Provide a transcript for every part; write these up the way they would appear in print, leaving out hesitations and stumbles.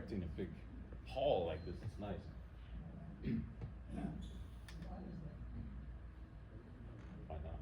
expecting a big hall like this. It's nice. Why not?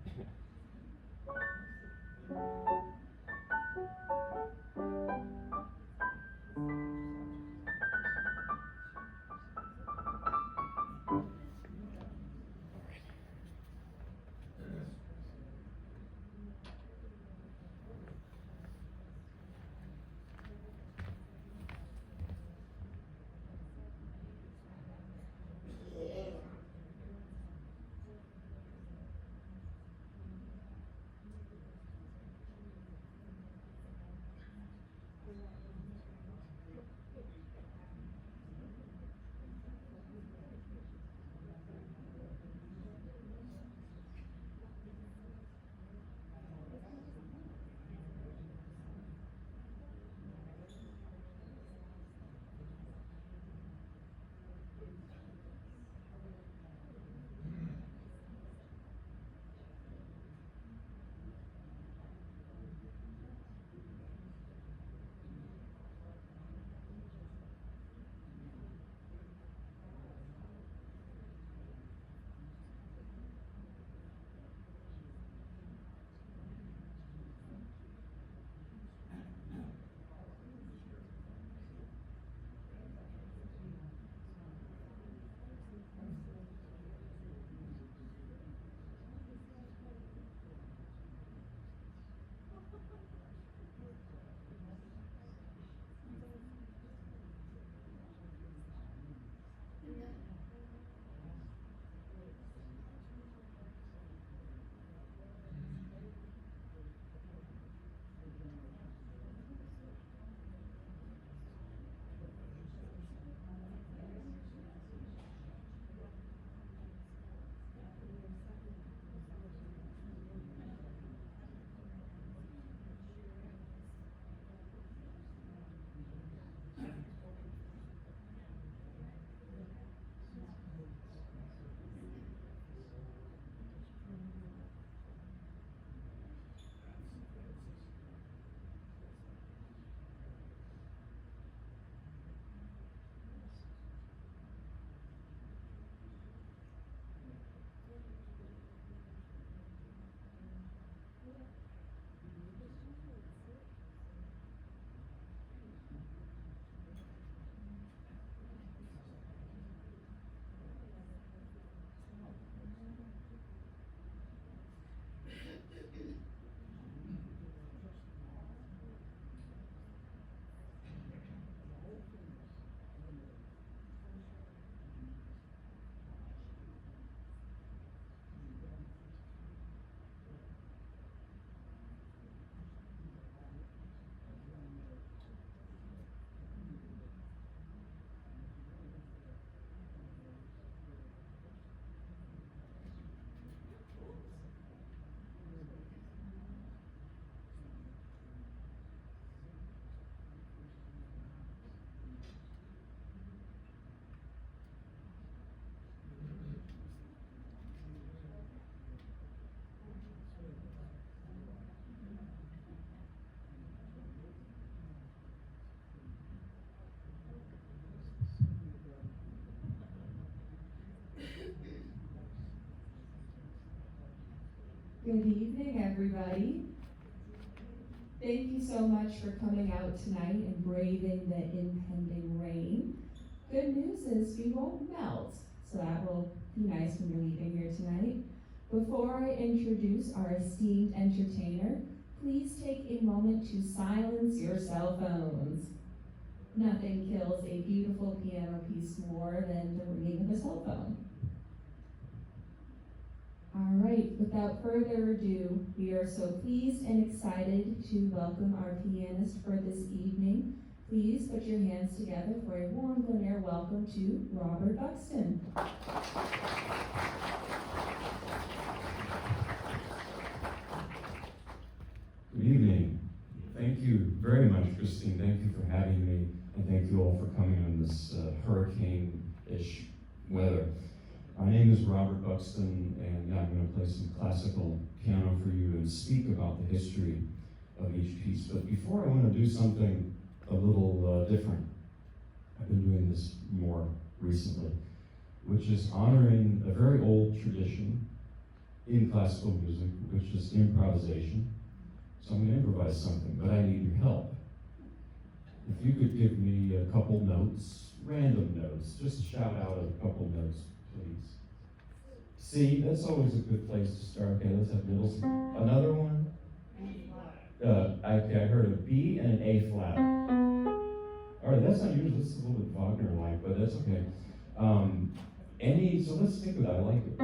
Good evening, everybody. Thank you so much for coming out tonight and braving the impending rain. Good news is we won't melt, so that will be nice when you're leaving here tonight. Before I introduce our esteemed entertainer, please take a moment to silence your cell phones. Nothing kills a beautiful piano piece more than the ringing of a cell phone. All right, without further ado, we are so pleased and excited to welcome our pianist for this evening. Please put your hands together for a warm Glen welcome to Robert Buxton. Good evening. Thank you very much, Christine. Thank you for having me, and thank you all for coming on this hurricane-ish weather. My name is Robert Buxton, and I'm going to play some classical piano for you and speak about the history of each piece. But before, I want to do something a little different. I've been doing this more recently, which is honoring a very old tradition in classical music, which is improvisation. So I'm going to improvise something, but I need your help. If you could give me a couple notes, random notes, just shout out a couple notes, please. C, that's always a good place to start. Okay, let's have middle C. Another one? I heard a B and an A flat. All right, that's unusual. This is a little bit Wagner-like, but that's okay. So let's stick with that. I like it.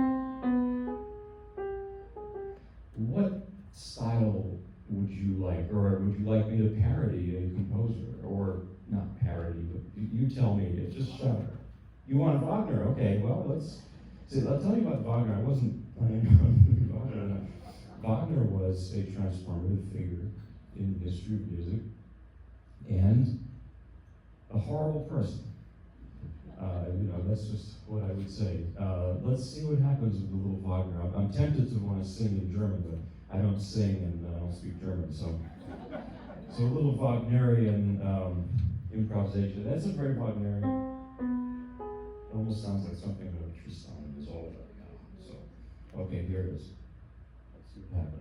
What style would you like, or would you like me to parody a composer, or not parody, but you tell me. Just shout. You want Wagner? Okay, well, let's see. I'll tell you about Wagner. I wasn't planning on doing Wagner. Wagner was a transformative figure in the history of music, and a horrible person. That's just what I would say. Let's see what happens with the little Wagner. I'm tempted to want to sing in German, but I don't sing and I don't speak German, so a little Wagnerian improvisation. That's a very Wagnerian. It almost sounds like something that Tristan is all about now. So, okay, here it is. Let's see what happens.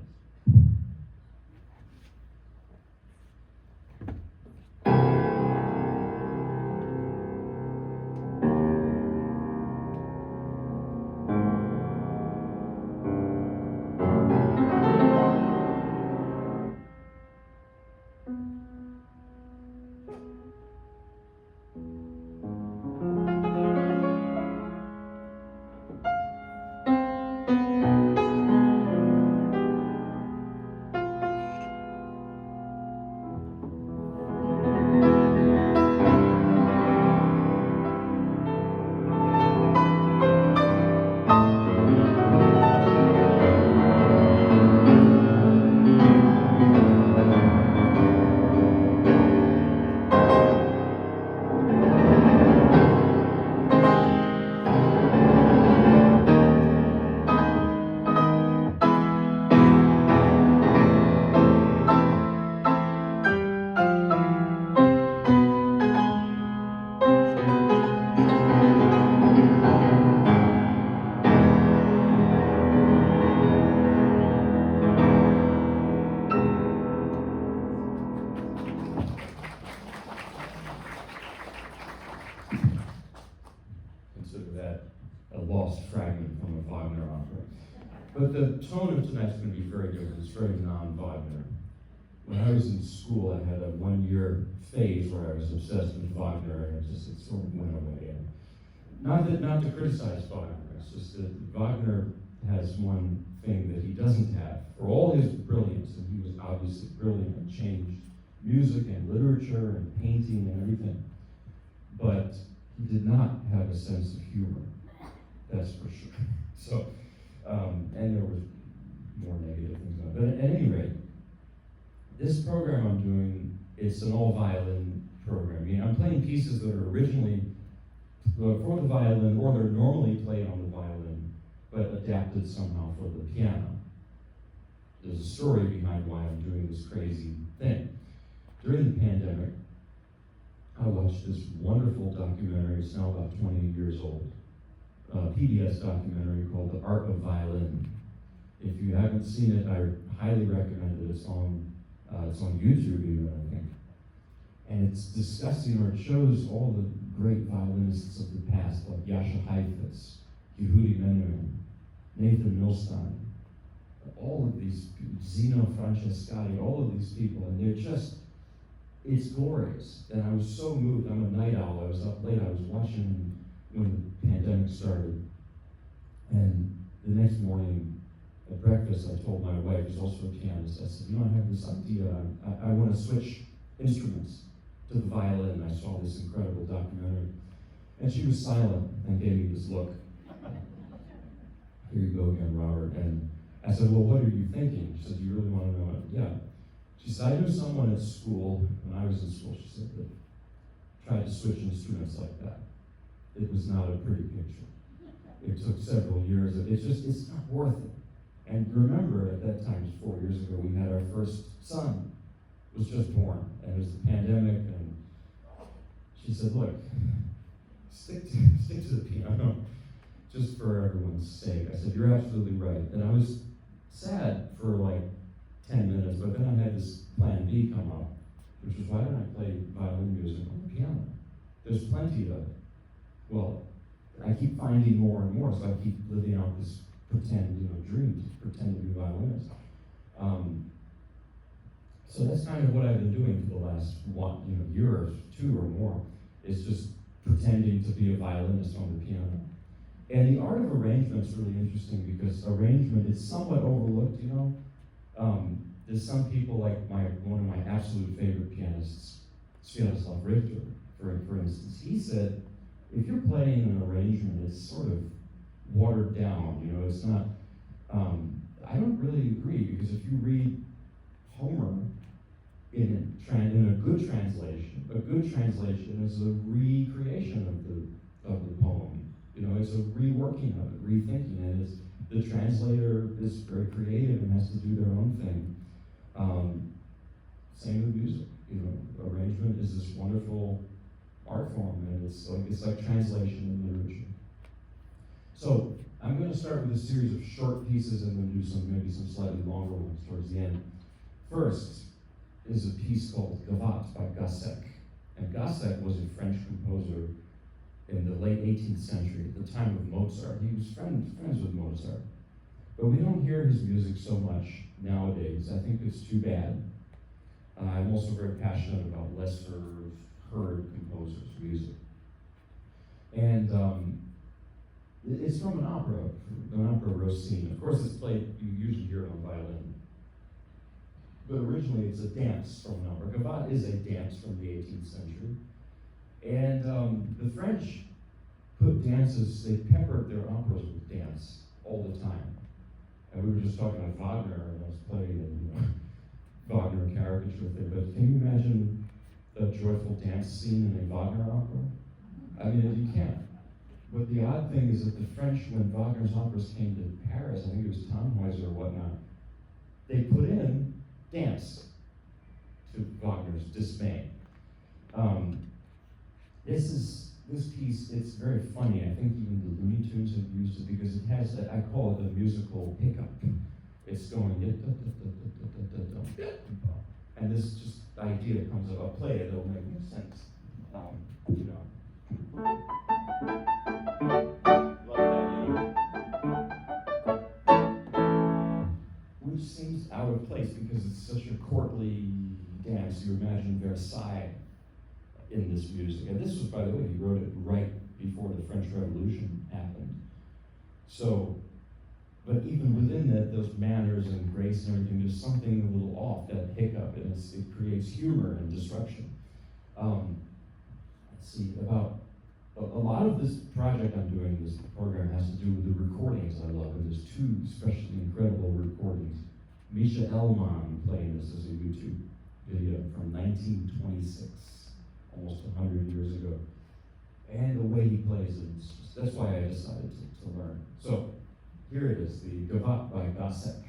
But the tone of tonight's going to be very different. It's very non-Wagner. When I was in school, I had a one-year phase where I was obsessed with Wagner, and it sort of went away. And not to criticize Wagner, it's just that Wagner has one thing that he doesn't have. For all his brilliance, and he was obviously brilliant and changed music and literature and painting and everything, but he did not have a sense of humor. That's for sure. So. And there was more negative things on it. But at any rate, this program I'm doing, it's an all-violin program. I'm playing pieces that are originally for the violin, or they're normally played on the violin, but adapted somehow for the piano. There's a story behind why I'm doing this crazy thing. During the pandemic, I watched this wonderful documentary. It's now about 20 years old. PBS documentary called The Art of Violin. If you haven't seen it, I highly recommend it. It's on YouTube even, I think. And it's discussing, or it shows all the great violinists of the past, like Jascha Heifetz, Yehudi Menuhin, Nathan Milstein, all of these, Zeno Francescati, all of these people, and they're just, it's glorious. And I was so moved. I'm a night owl. I was up late. I was watching when the pandemic started. And the next morning at breakfast, I told my wife, who's also a pianist, I said, I have this idea. I want to switch instruments to the violin. I saw this incredible documentary. And she was silent and gave me this look. Here you go again, Robert. And I said, well, what are you thinking? She said, do you really want to know it? Yeah. She said, I knew someone at school, when I was in school, she said, that tried to switch instruments like that. It was not a pretty picture. It took several years. It's not worth it. And remember, at that time, 4 years ago, we had our first son, was just born, and it was the pandemic, and she said, look, stick to the piano, just for everyone's sake. I said, you're absolutely right. And I was sad for like 10 minutes, but then I had this plan B come up, which was, why don't I play violin music on the piano? There's plenty of it. Well, I keep finding more and more, so I keep living out this pretend, dream to pretend to be a violinist. So that's kind of what I've been doing for the last year or two or more, is just pretending to be a violinist on the piano. And the art of arrangement is really interesting because arrangement is somewhat overlooked, There's some people like one of my absolute favorite pianists, Sviatoslav Richter, for instance. He said, if you're playing an arrangement, it's sort of watered down, it's not, I don't really agree, because if you read Homer in a good translation is a recreation of the poem. It's a reworking of it, rethinking it. The translator is very creative and has to do their own thing. Same with music. Arrangement is this wonderful art form, and it's like translation in literature. So I'm going to start with a series of short pieces and then do maybe some slightly longer ones towards the end. First is a piece called Gavotte by Gossec. And Gossec was a French composer in the late 18th century, at the time of Mozart. He was friends with Mozart. But we don't hear his music so much nowadays. I think it's too bad. I'm also very passionate about lesser heard composers' music. And it's from an opera Rossini. Of course, it's played, you usually hear it on violin. But originally it's a dance from an opera. Gavotte is a dance from the 18th century. And the French they peppered their operas with dance all the time. And we were just talking about Wagner, and I was playing a Wagner caricature thing, but can you imagine a joyful dance scene in a Wagner opera? I mean, you can't. But the odd thing is that the French, when Wagner's operas came to Paris, I think it was Tannhäuser or whatnot, they put in dance to Wagner's dismay. This piece, it's very funny. I think even the Looney Tunes have used it because it has I call it the musical hiccup. It's going, and this just idea comes up. I'll play it, it'll make more sense. Which seems out of place because it's such a courtly dance. You imagine Versailles in this music. And this was, by the way, he wrote it right before the French Revolution happened. So, but even within that, those manners and grace and everything, there's something a little off, that hiccup, and it creates humor and disruption. Let's see, about a lot of this project I'm doing, this program, has to do with the recordings I love, and there's two especially incredible recordings. Misha Elman playing this as a YouTube video from 1926. Almost 100 years ago. And the way he plays it, that's why I decided to learn. So, here it is, the Gavotte by Gossec.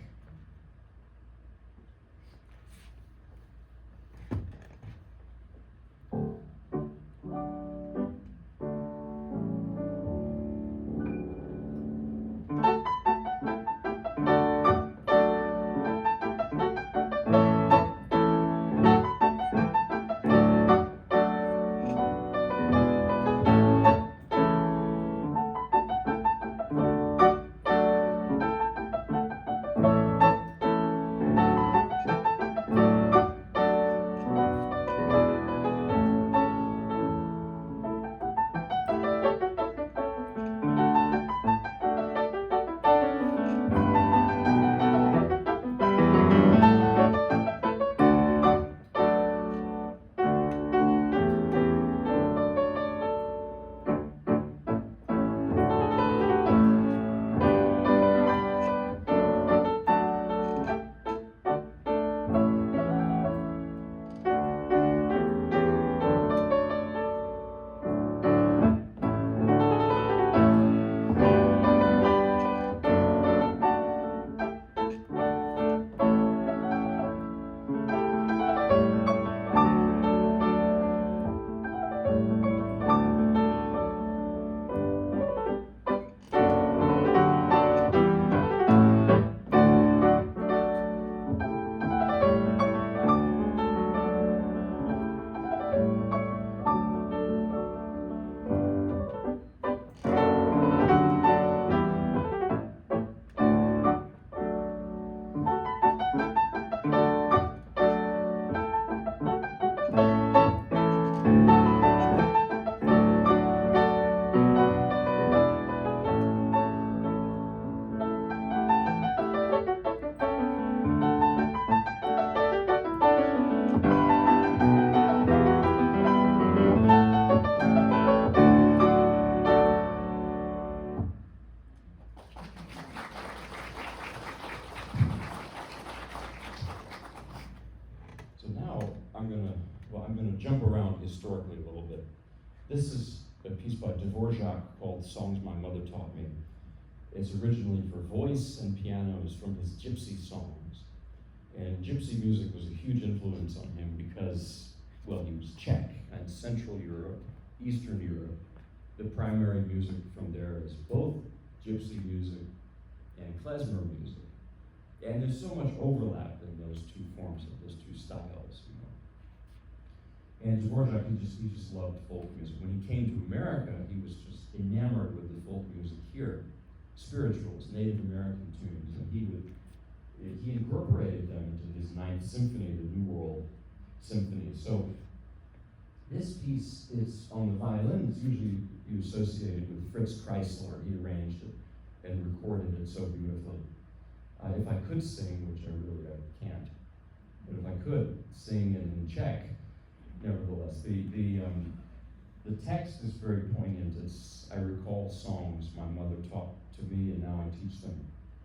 historically a little bit. This is a piece by Dvorak called Songs My Mother Taught Me. It's originally for voice and pianos from his gypsy songs. And gypsy music was a huge influence on him because, well, he was Czech, and Central Europe, Eastern Europe. The primary music from there is both gypsy music and klezmer music. And there's so much overlap in those two forms, of those two styles, you know. And Dvorak, he just loved folk music. When he came to America, he was just enamored with the folk music here, spirituals, Native American tunes, and he incorporated them into his Ninth Symphony, the New World Symphony. So this piece is on the violin. It's usually associated with Fritz Kreisler. He arranged it and recorded it so beautifully. If I could sing, which I can't, but if I could sing in Czech, nevertheless, the text is very poignant. It's, I recall songs my mother taught to me, and now I teach them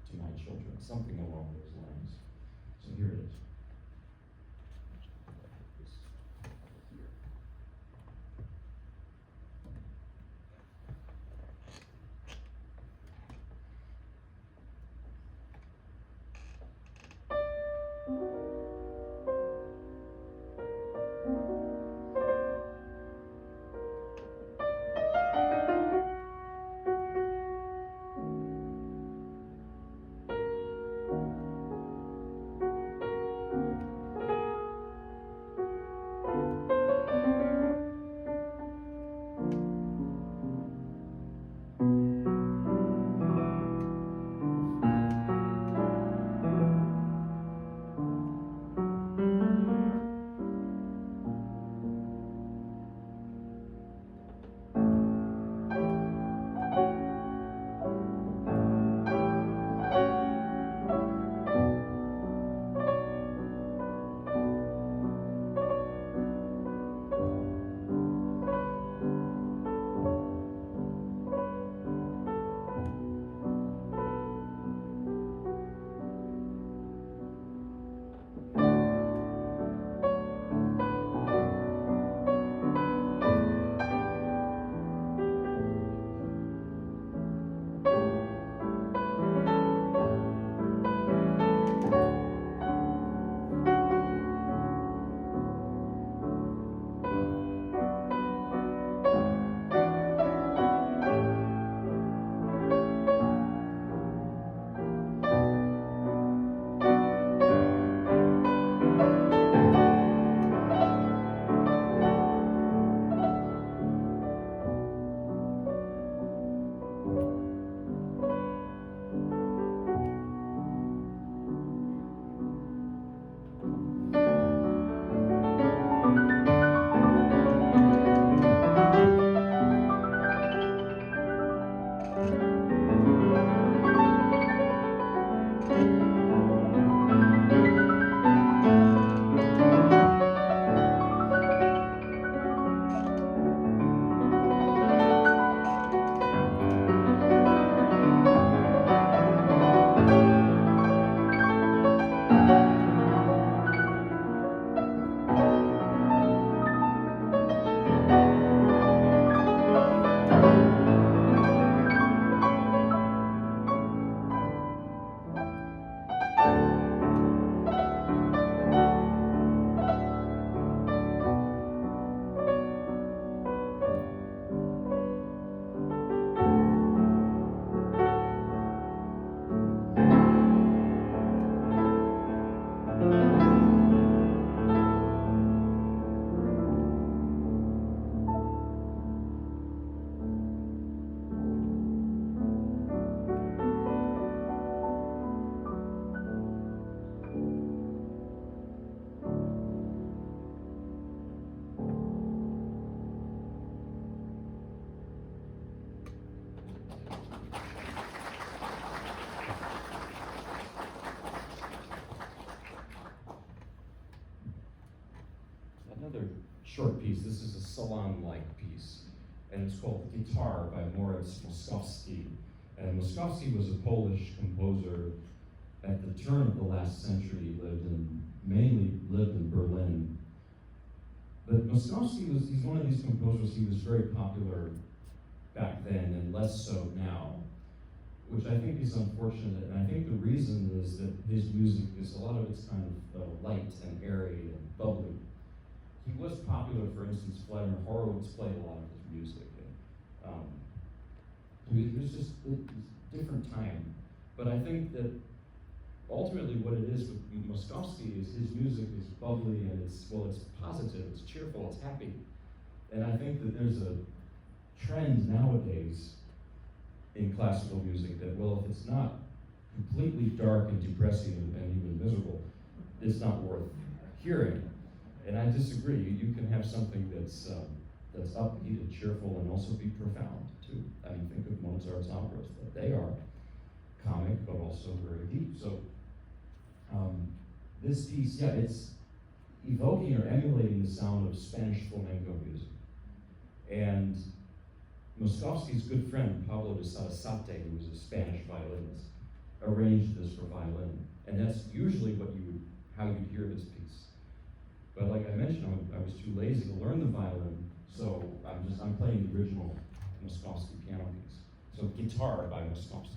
to my children, something along those lines. So here it is. Another short piece. This is a salon-like piece, and it's called Guitar by Moritz Moszkowski. And Moszkowski was a Polish composer at the turn of the last century. Mainly lived in Berlin, But he's one of these composers, he was very popular back then and less so now, which I think is unfortunate. And I think the reason is that his music is, a lot of it's kind of light and airy and bubbly. He was popular, for instance, Vladimir Horowitz played a lot of his music. It was just a different time. But I think that ultimately what it is with Moskowski is his music is bubbly and it's positive, it's cheerful, it's happy. And I think that there's a trend nowadays in classical music that, well, if it's not completely dark and depressing and even miserable, it's not worth hearing. And I disagree. You can have something that's upbeat and cheerful and also be profound too. I mean, think of Mozart's operas, but they are comic but also very deep. So this piece, yeah, it's evoking or emulating the sound of Spanish flamenco music. And Moskowski's good friend, Pablo de Sarasate, who was a Spanish violinist, arranged this for violin. And that's usually how you'd hear this piece. But like I mentioned, I was too lazy to learn the violin, so I'm playing the original Moskowski piano piece. So Guitar by Moskowski.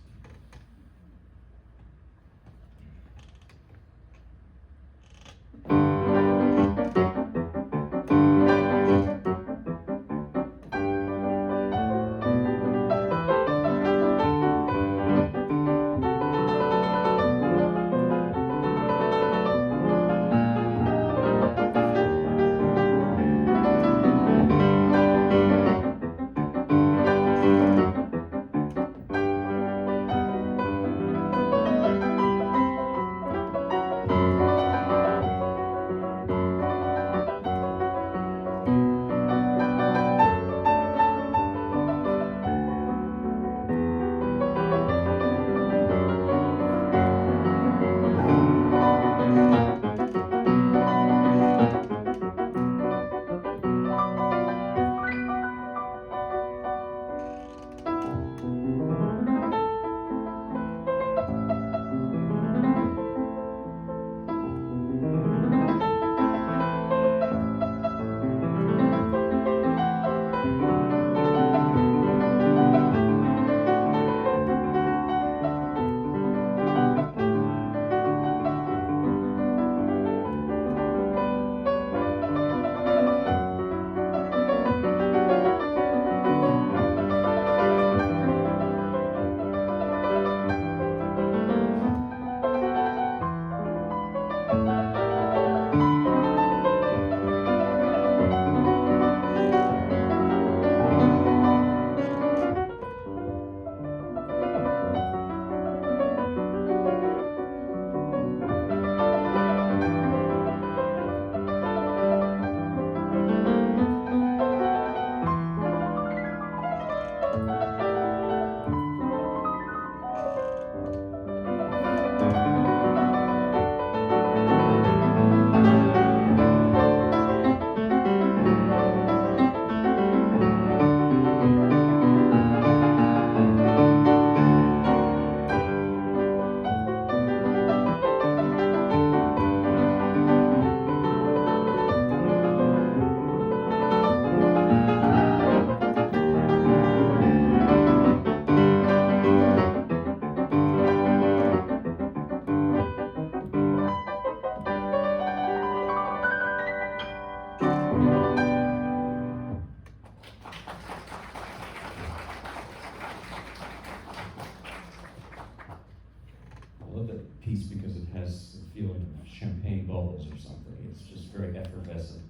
I love that piece because it has the feeling of champagne bubbles or something. It's just very effervescent.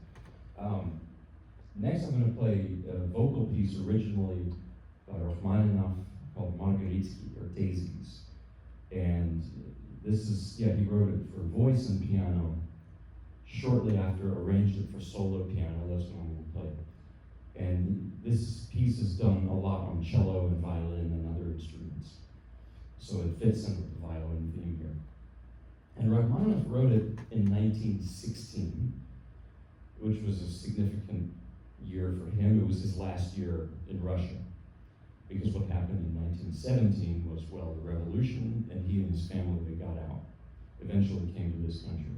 Next, I'm going to play a vocal piece originally by Rachmaninoff called Margaritsky, or Daisies. And this is, he wrote it for voice and piano. Shortly after, arranged it for solo piano. That's what I'm going to play. And this piece is done a lot on cello and violin and other instruments. So it fits in with the violin theme here. And Rachmaninoff wrote it in 1916, which was a significant year for him. It was his last year in Russia. Because what happened in 1917 was, well, the revolution, and he and his family, they got out. Eventually came to this country.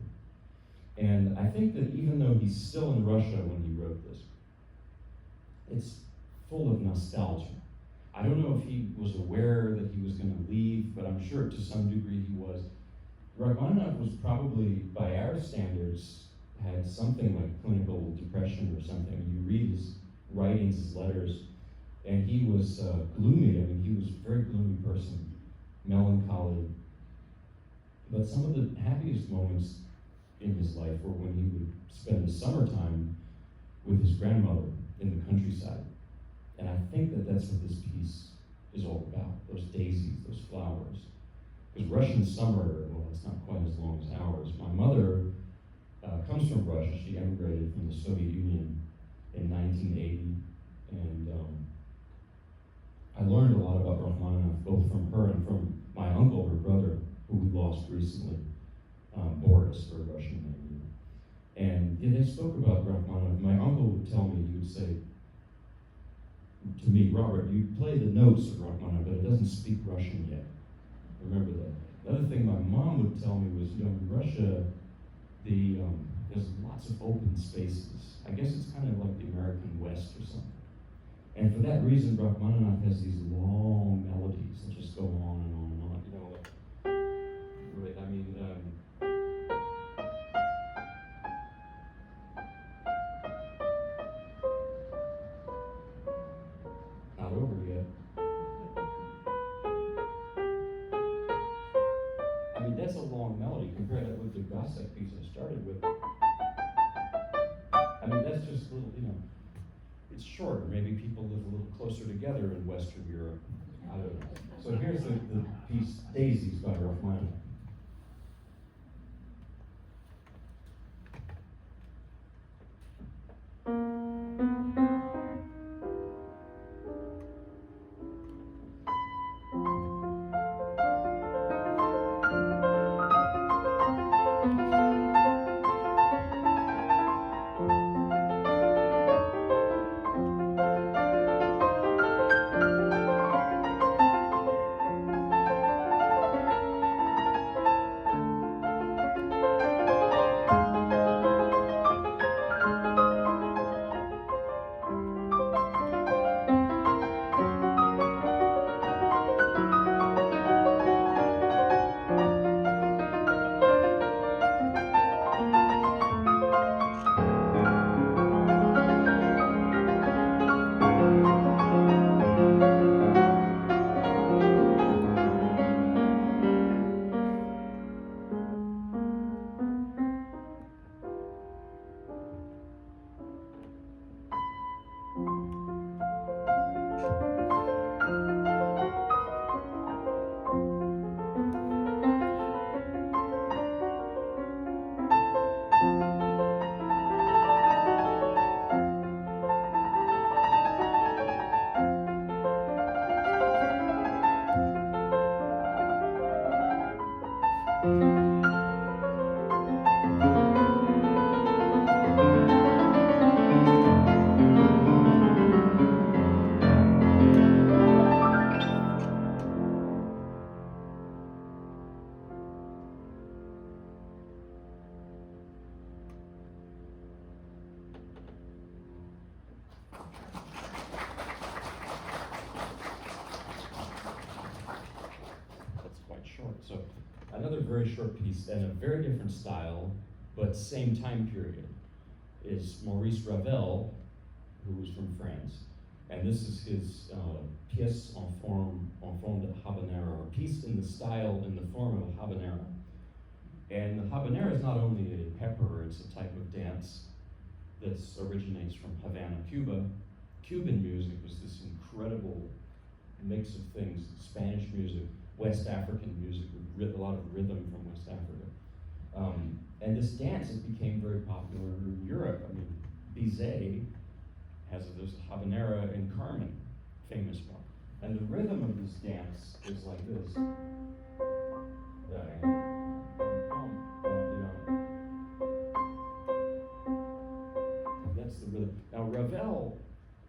And I think that even though he's still in Russia when he wrote this, it's full of nostalgia. I don't know if he was aware that he was going to leave, but I'm sure to some degree he was. Rachmaninoff was probably, by our standards, had something like clinical depression or something. You read his writings, his letters, and he was gloomy. I mean, he was a very gloomy person, melancholy. But some of the happiest moments in his life were when he would spend the summertime with his grandmother in the countryside. And I think that that's what this piece is all about, those daisies, those flowers. Because Russian summer, well, it's not quite as long as ours. My mother comes from Russia. She emigrated from the Soviet Union in 1980. And I learned a lot about Rachmaninoff, both from her and from my uncle, her brother, who we lost recently, Boris, for a Russian name. And yeah, they spoke about Rachmaninoff. My uncle would tell me, he would say to me, Robert, you play the notes of Rachmaninoff, but it doesn't speak Russian yet. Remember that. Another thing my mom would tell me was, in Russia, there's lots of open spaces. I guess it's kind of like the American West or something. And for that reason, Rachmaninoff has these long melodies that just go on and on and on. Right, I mean, not over yet. I mean, that's a long melody. Compare that with the Gossek piece I started with. I mean, that's just a little, it's shorter. Maybe people live a little closer together in Western Europe. I don't know. So here's the piece, Daisies by Rachmaninoff. So another very short piece and a very different style, but same time period, is Maurice Ravel, who was from France. And this is his pièce en forme de habanera, or piece in the style, in the form of a habanera. And the habanera is not only a pepper, it's a type of dance that originates from Havana, Cuba. Cuban music was this incredible mix of things, Spanish music, West African music, with a lot of rhythm from West Africa. And this dance, it became very popular in Europe. I mean, Bizet there's a habanera in Carmen, famous one. And the rhythm of this dance is like this. That's the rhythm. Now Ravel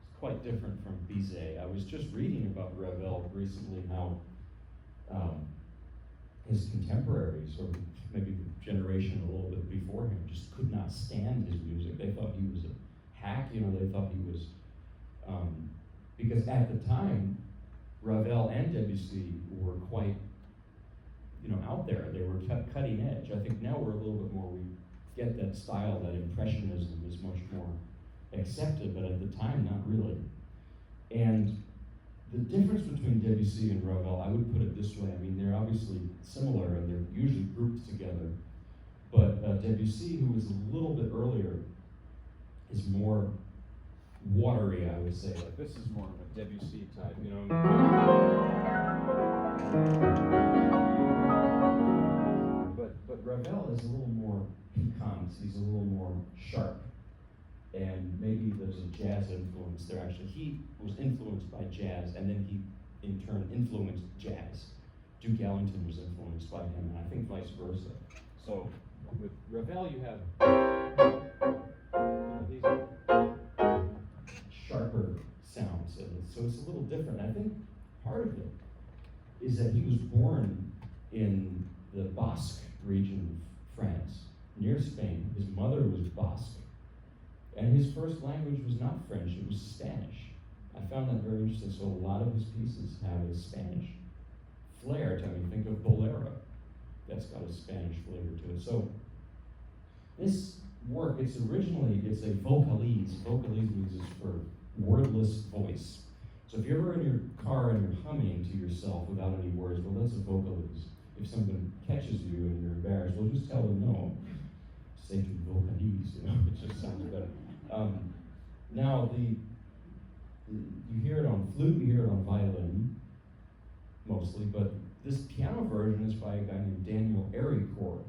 is quite different from Bizet. I was just reading about Ravel recently, how his contemporaries, or maybe the generation a little bit before him, just could not stand his music. They thought he was a hack, they thought he was, because at the time, Ravel and Debussy were quite, out there. They were cutting edge. I think now we're a little bit more, we get that style, that impressionism is much more accepted, but at the time, not really. And the difference between Debussy and Ravel, I would put it this way. I mean, they're obviously similar and they're usually grouped together. But Debussy, who was a little bit earlier, is more watery, I would say. Like, this is more of a Debussy type, But Ravel is a little more piquant. He's a little more sharp. And maybe there's a jazz influence there. Actually, he was influenced by jazz, and then he, in turn, influenced jazz. Duke Ellington was influenced by him, and I think vice versa. So, with Ravel, you have these sharper sounds, and so it's a little different. I think part of it is that he was born in the Basque region of France, near Spain. His mother was Basque. And his first language was not French, it was Spanish. I found that very interesting. So a lot of his pieces have a Spanish flair to me. Think of Bolero. That's got a Spanish flavor to it. So this work, it's a vocalise. Vocalise means it's for wordless voice. So if you're ever in your car and you're humming to yourself without any words, well, that's a vocalise. If someone catches you and you're embarrassed, well, just tell them no. Say to vocalise, it just sounds better. Now, you hear it on flute, you hear it on violin, mostly, but this piano version is by a guy named Daniel Aricourt.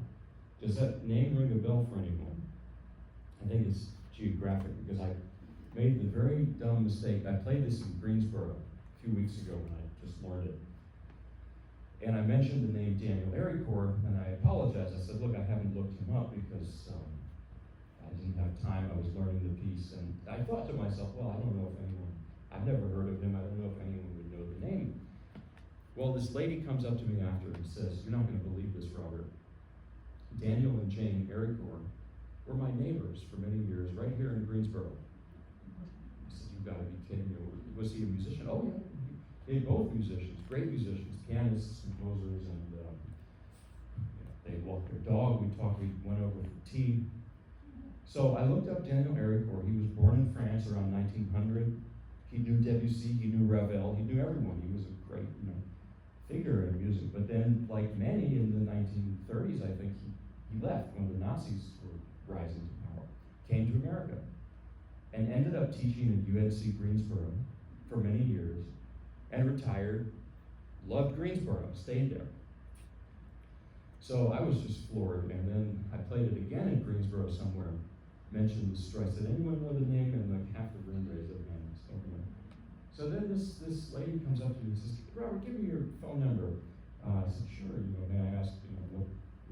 Does that name ring a bell for anyone? I think it's geographic, because I made the very dumb mistake. I played this in Greensboro a few weeks ago when I just learned it. And I mentioned the name Daniel Aricourt, and I apologized. I said, look, I haven't looked him up because I didn't have time. I was learning the piece, and I thought to myself, well, I don't know if anyone, I've never heard of him. I don't know if anyone would know the name. Well, this lady comes up to me after and says, you're not going to believe this, Robert. Daniel and Jane Aricourt were my neighbors for many years, right here in Greensboro. I said, you've got to be kidding me. Was he a musician? Oh, yeah. They're both musicians, great musicians, pianists, composers, and they walked their dog. We went over for tea. So I looked up Daniel Aricourt. He was born in France around 1900. He knew Debussy, he knew Ravel, he knew everyone. He was a great, figure in music. But then, like many in the 1930s, I think he left when the Nazis were rising to power. Came to America and ended up teaching at UNC Greensboro for many years, and retired, loved Greensboro, stayed there. So I was just floored, and then I played it again in Greensboro somewhere, mentioned the story. I said, anyone know the name? And like half the room raised their hand. So then this lady comes up to me and says, Robert, give me your phone number. I said, sure, may I ask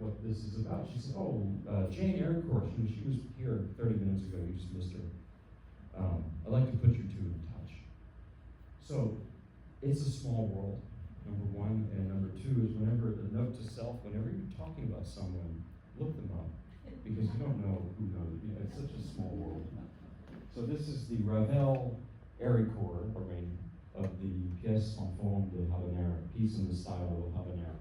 what this is about? She said, Jane Aricourt, she was here 30 minutes ago, you just missed her. I'd like to put you two in touch. So it's a small world, number one, and number two is whenever, the note to self, whenever you're talking about someone, look them up, because you don't know who knows. It's such a small world. So this is the Ravel Aricourt arrangement of the pièce en forme de habanera, piece in the style of habanera.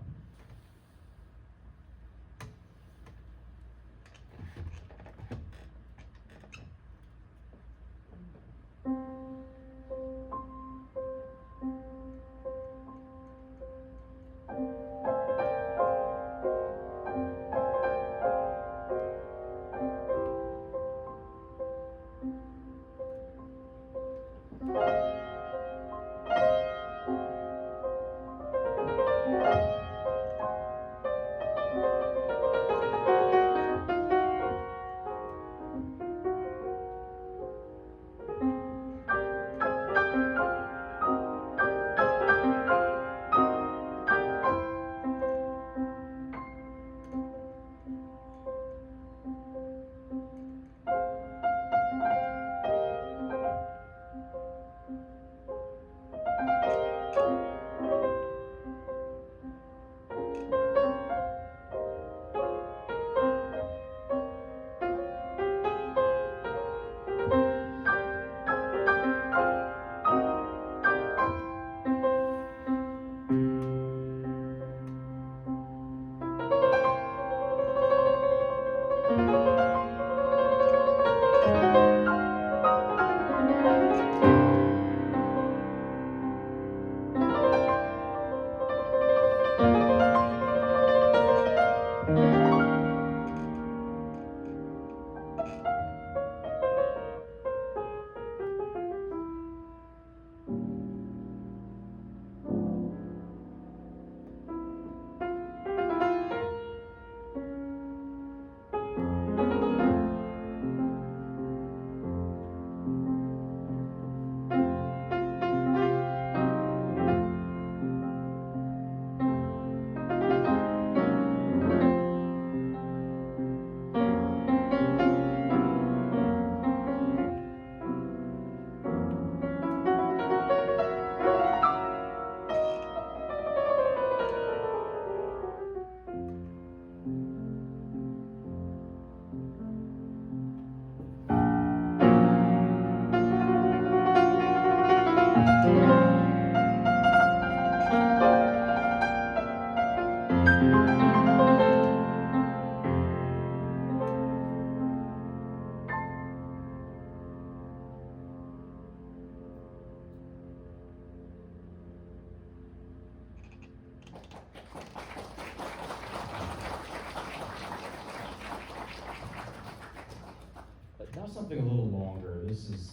something a little longer. This is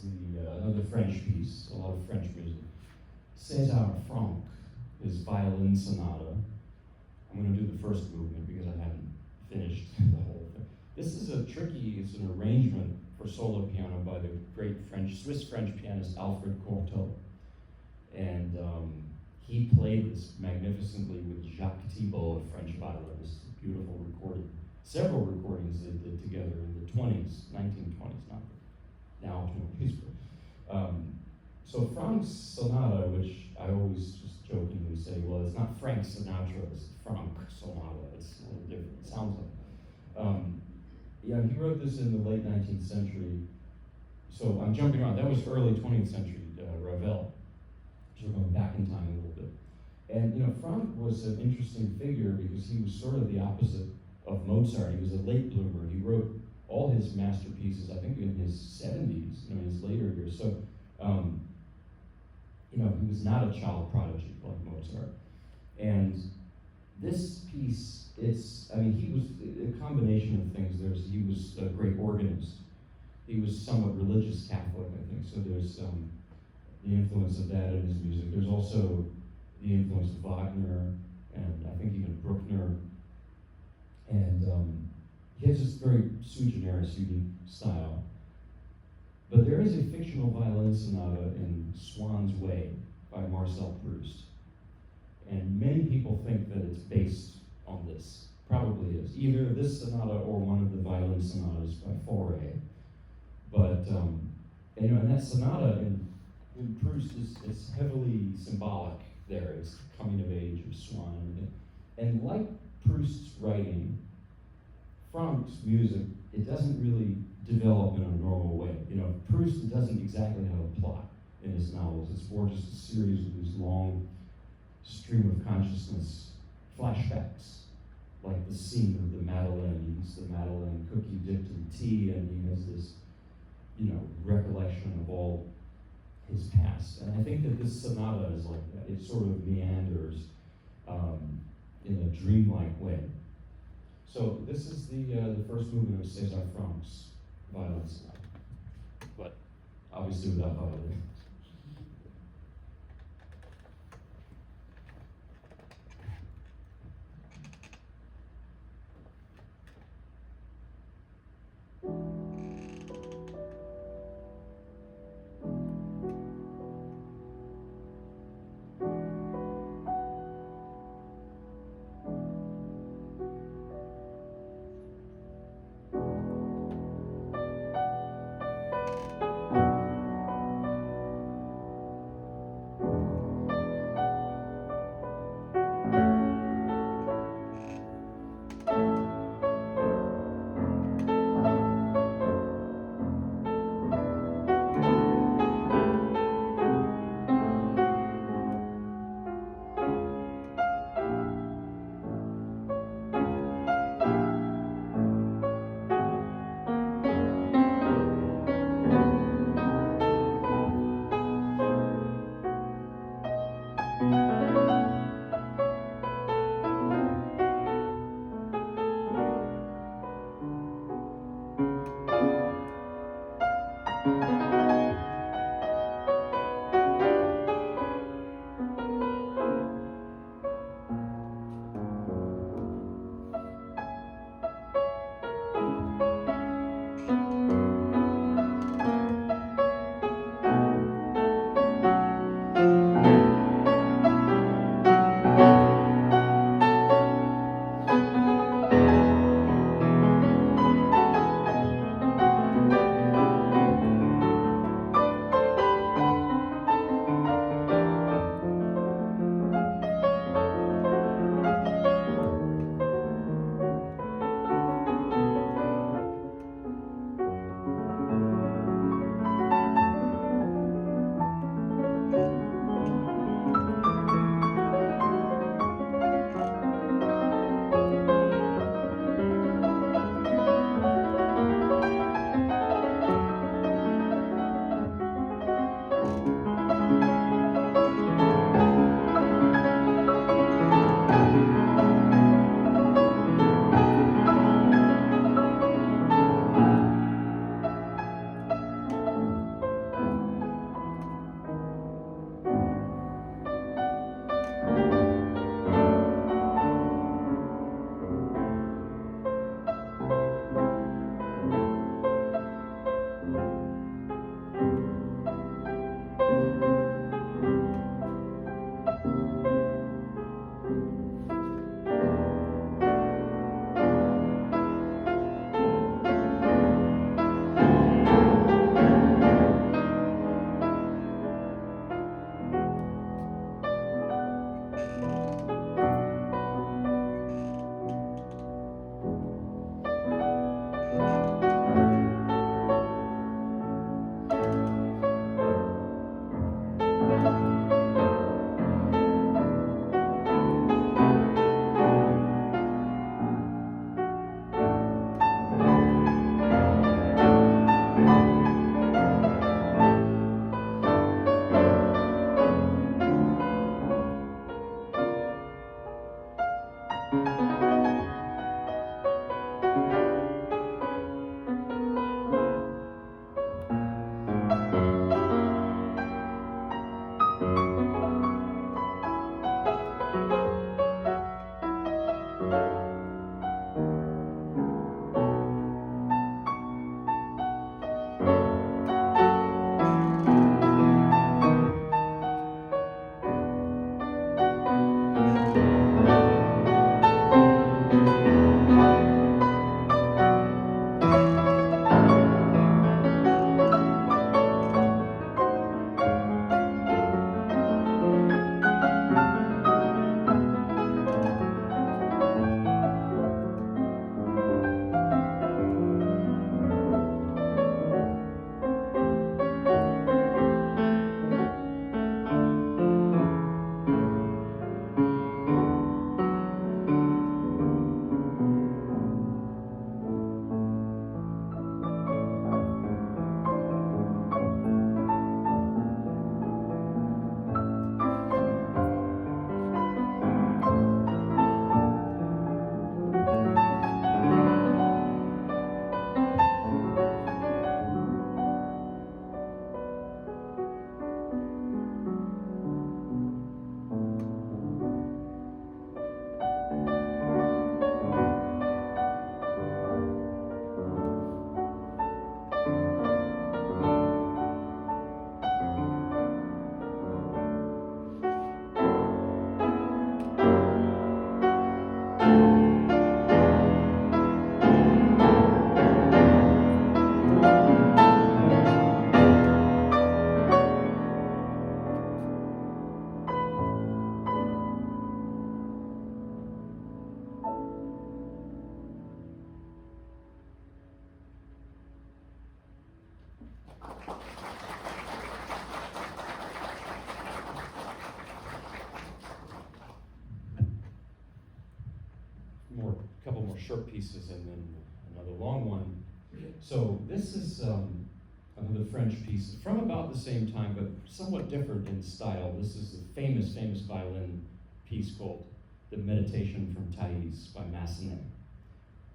another French piece, a lot of French music. César Franck, his violin sonata. I'm going to do the first movement because I haven't finished the whole thing. This is it's an arrangement for solo piano by the great Swiss-French pianist Alfred Cortot. And he played this magnificently with Jacques Thibault, a French violinist. Beautiful recording. Several recordings they did together in the 1920s, not now 20s. So Franck's sonata, which I always just jokingly say, well, it's not Frank Sinatra, it's Franck sonata. It's a little different. It sounds like. Yeah, he wrote this in the late 19th century. So I'm jumping around. That was early 20th century, Ravel. So we're going back in time a little bit. And Franck was an interesting figure because he was sort of the opposite of Mozart. He was a late bloomer. He wrote all his masterpieces, I think, in his 70s, in his later years. So, he was not a child prodigy like Mozart. And this piece, he was a combination of things. He was a great organist. He was somewhat religious Catholic, I think. So there's the influence of that in his music. There's also the influence of Wagner, and I think even Bruckner. And he has this very sui generis, unique style. But there is a fictional violin sonata in Swann's Way by Marcel Proust. And many people think that it's based on this. Probably is. Either this sonata or one of the violin sonatas by Fauré. But, and that sonata in Proust is heavily symbolic there. It's coming of age of Swann. And like Proust's writing, Franck's music, it doesn't really develop in a normal way. Proust doesn't exactly have a plot in his novels. It's more just a series of these long stream of consciousness flashbacks, like the scene of the Madeleine. He eats the Madeleine cookie dipped in tea, and he has this, recollection of all his past. And I think that this sonata is like that. It sort of meanders in a dreamlike way. So this is the first movement of César Franck's violin sonata, but obviously without violin. Couple more short pieces and then another long one. So this is another French piece from about the same time, but somewhat different in style. This is a famous violin piece called The Meditation from Thais by Massenet.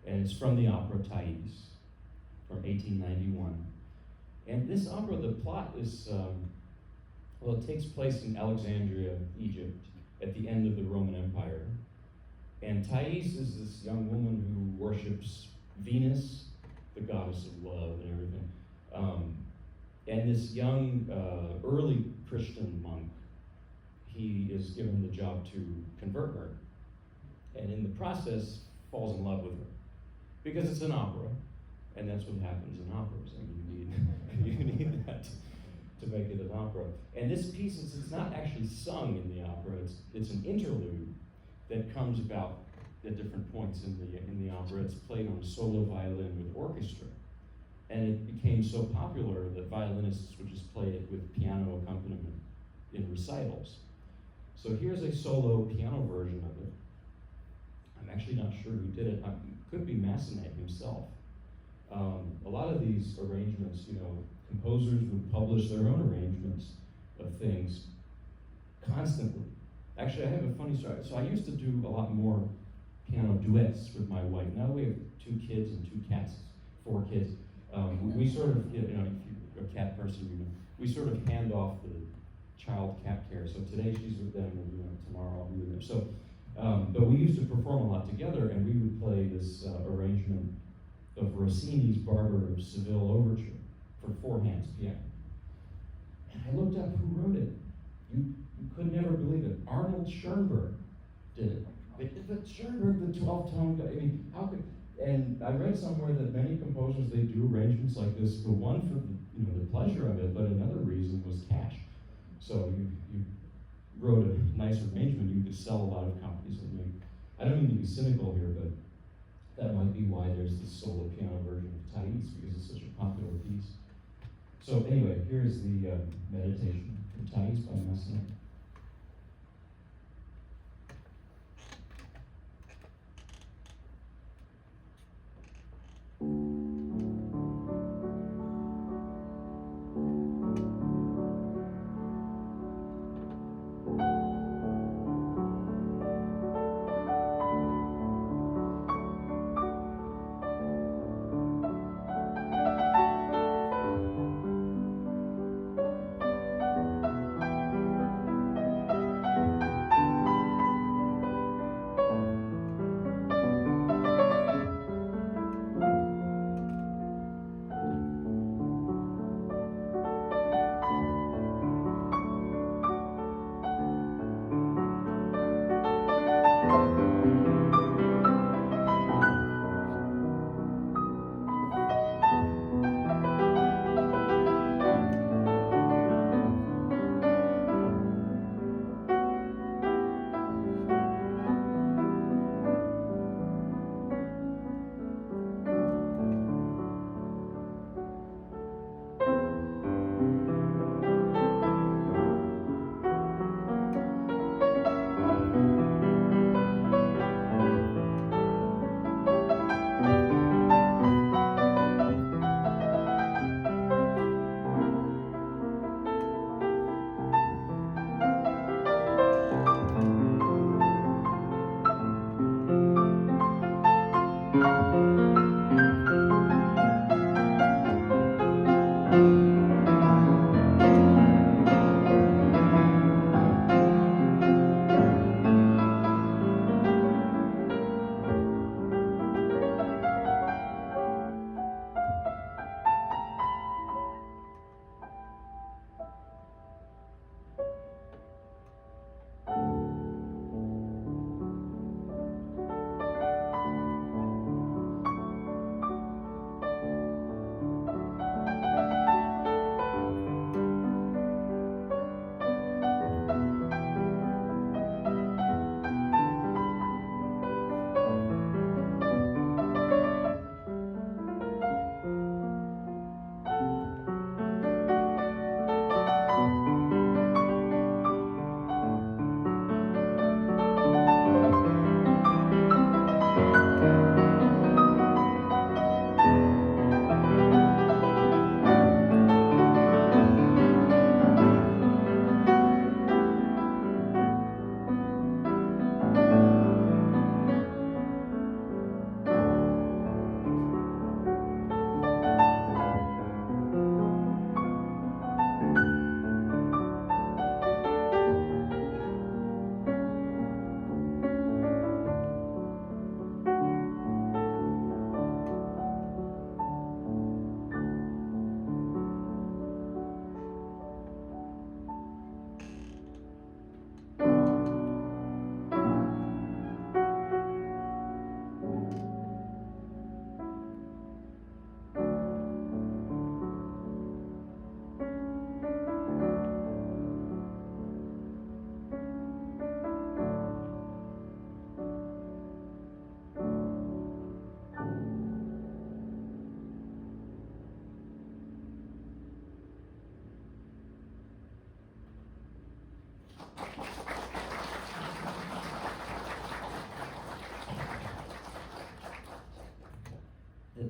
And it's from the opera Thais from 1891. And this opera, the plot is, well, it takes place in Alexandria, Egypt, at the end of the Roman Empire. And Thais is this young woman who worships Venus, the goddess of love and everything. And this young, early Christian monk, he is given the job to convert her. And in the process, falls in love with her. Because it's an opera, and that's what happens in operas. I mean, you need that to make it an opera. And this piece, it's not actually sung in the opera, it's an interlude that comes about at different points in the opera. It's played on solo violin with orchestra. And it became so popular that violinists would just play it with piano accompaniment in recitals. So here's a solo piano version of it. I'm actually not sure who did it. It could be Massenet himself. A lot of these arrangements, composers would publish their own arrangements of things constantly. Actually, I have a funny story. So I used to do a lot more piano duets with my wife. Now we have 2 kids and 2 cats, 4 kids. We sort of, if you're a cat person, we sort of hand off the child cat care. So today she's with them, and tomorrow I'll be with them. So, but we used to perform a lot together, and we would play this arrangement of Rossini's Barber of Seville Overture for 4 hands piano. And I looked up who wrote it. You could never believe it. Arnold Schoenberg did it. But Schoenberg, the 12-tone guy, I mean, how could? And I read somewhere that many composers, they do arrangements like this for one, for the pleasure of it, but another reason was cash. So you wrote a nice arrangement, you could sell a lot of copies and make. I don't mean to be cynical here, but that might be why there's this solo piano version of Thais, because it's such a popular piece. So anyway, here's the meditation from Thais by Massenet.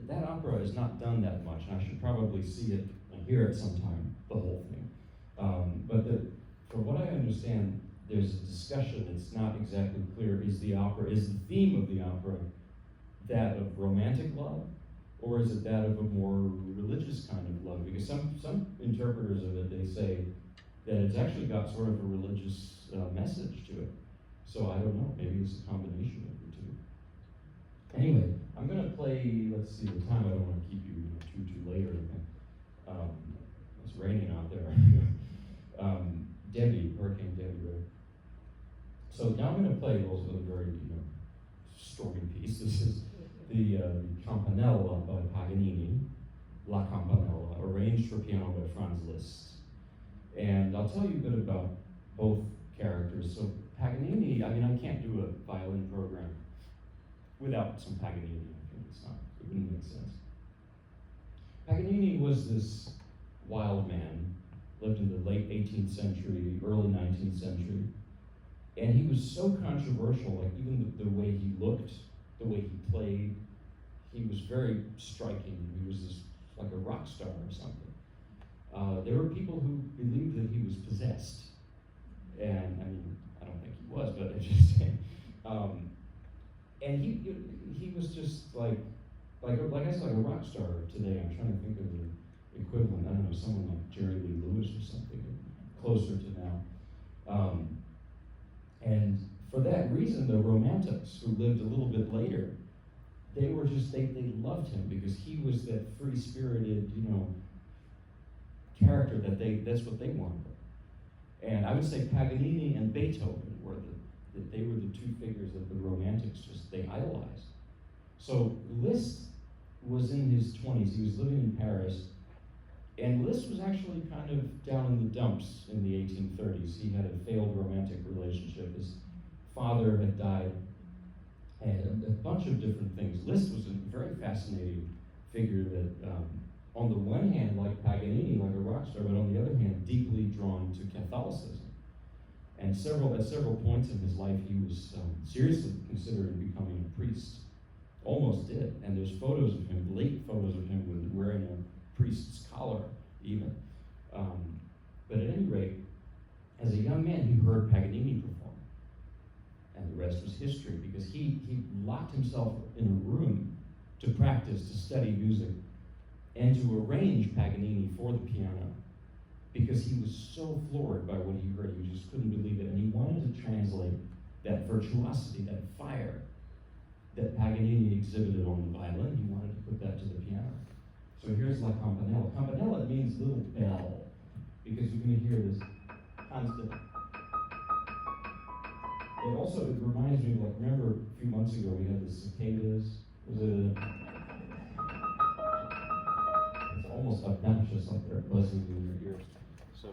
That opera is not done that much, and I should probably see it and hear it sometime, the whole thing. From what I understand, there's a discussion, it's not exactly clear, is the theme of the opera that of romantic love, or is it that of a more religious kind of love? Because some interpreters of it, they say that it's actually got sort of a religious message to it. So I don't know, maybe it's a combination of the two. Anyway, I'm going to play, let's see the time, I don't want to keep you too late or anything. It's raining out there. Hurricane Debbie, right? So now I'm going to play also a very, stormy piece. This is the Campanella by Paganini, La Campanella, arranged for piano by Franz Liszt. And I'll tell you a bit about both characters. So Paganini, I can't do a violin program without some Paganini. It wouldn't make sense. Paganini was this wild man, lived in the late 18th century, early 19th century, and he was so controversial, like even the way he looked, the way he played, he was very striking. He was like a rock star or something. There were people who believed that he was possessed, and I don't think he was, but I just say, and he was just like I said, like a rock star today. I'm trying to think of the equivalent. I don't know, someone like Jerry Lee Lewis or something, closer to now. And for that reason, the Romantics, who lived a little bit later, they loved him because he was that free-spirited, character that's what they wanted. And I would say Paganini and Beethoven were the two figures that the Romantics they idolized. So Liszt was in his 20s. He was living in Paris. And Liszt was actually kind of down in the dumps in the 1830s. He had a failed romantic relationship. His father had died, and a bunch of different things. Liszt was a very fascinating figure that, on the one hand, like Paganini, like a rock star, but on the other hand, deeply drawn to Catholicism. And at several points in his life, he was seriously considering becoming a priest. Almost did. And there's photos of him, late photos of him wearing a priest's collar, even. But at any rate, as a young man, he heard Paganini perform. And the rest was history, because he he locked himself in a room to practice, to study music, and to arrange Paganini for the piano, because he was so floored by what he heard. He just couldn't believe it. And he wanted to translate that virtuosity, that fire that Paganini exhibited on the violin. He wanted to put that to the piano. So here's La Campanella. Campanella means little bell, because you're going to hear this constant. It reminds me, like, remember a few months ago we had the cicadas? It's almost obnoxious, like they're buzzing in your ears. So.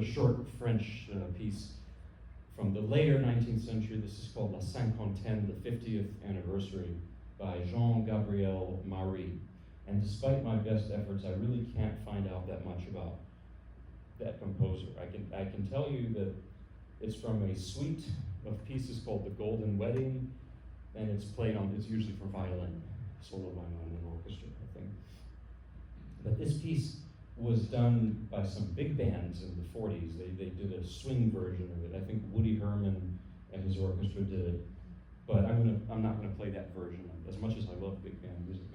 short French piece from the later 19th century. This is called La Cinquantaine, the 50th anniversary, by Jean-Gabriel Marie. And despite my best efforts, I really can't find out that much about that composer. I can tell you that it's from a suite of pieces called The Golden Wedding, and it's usually for violin, solo violin and orchestra, I think. But this piece was done by some big bands in the 40s. They did a swing version of it. I think Woody Herman and his orchestra did it. But I'm not gonna play that version, as much as I love big band music.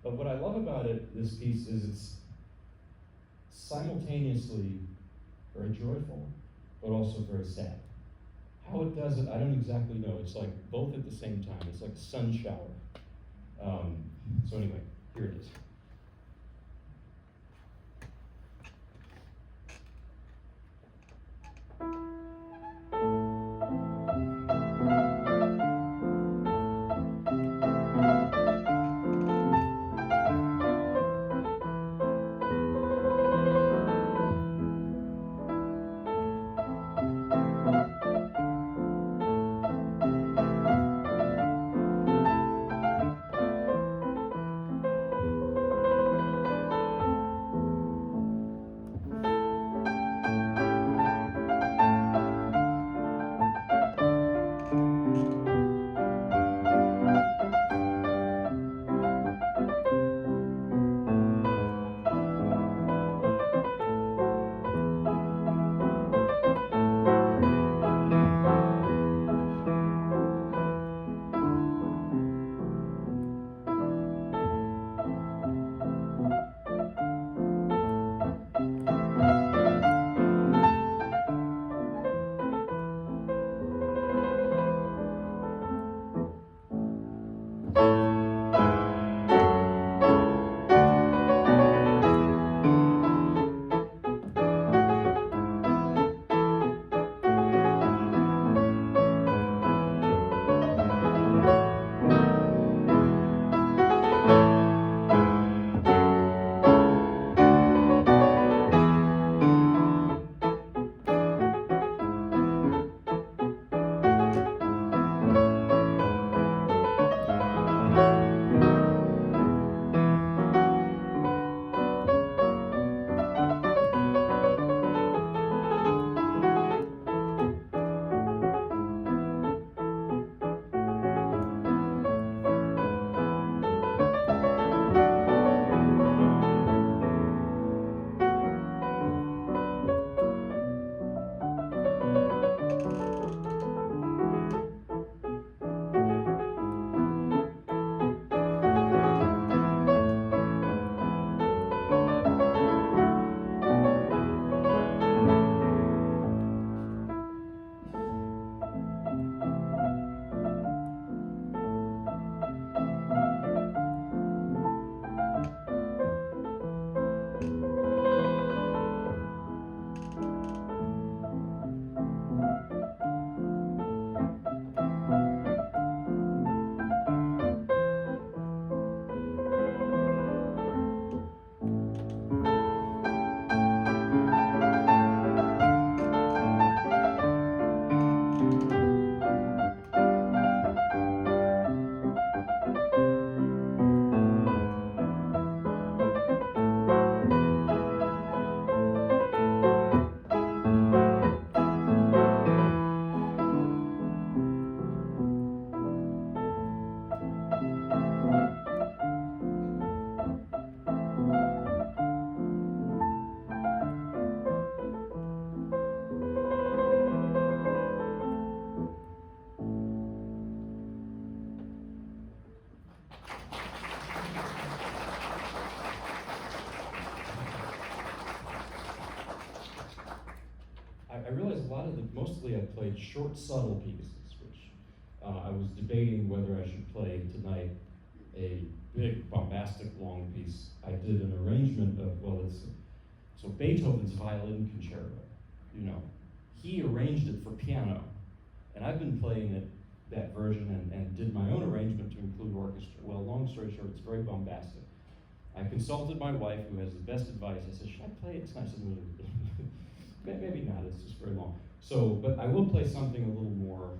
But what I love about this piece is it's simultaneously very joyful, but also very sad. How it does it, I don't exactly know. It's like both at the same time. It's like a sun shower. So anyway, here it is. I realized mostly I played short, subtle pieces, which I was debating whether I should play tonight a big, bombastic, long piece. I did an arrangement of, so Beethoven's Violin Concerto, he arranged it for piano, and I've been playing that version and did my own arrangement to include orchestra. Well, long story short, it's very bombastic. I consulted my wife, who has the best advice. I said, should I play it? It's nice and maybe not, it's just very long. So, but I will play something a little more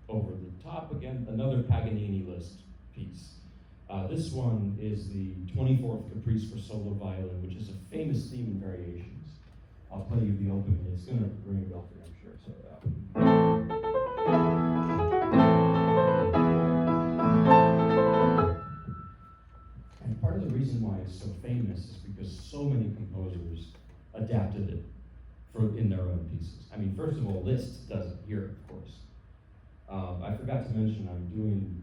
over the top. Again, another Paganini list piece. This one is the 24th Caprice for solo violin, which is a famous theme and variations. I'll play you the opening. It's going to ring a bell for you, I'm sure. And part of the reason why it's so famous is because so many composers adapted it in their own pieces. I mean, first of all, Liszt does it here, of course. I forgot to mention I'm doing,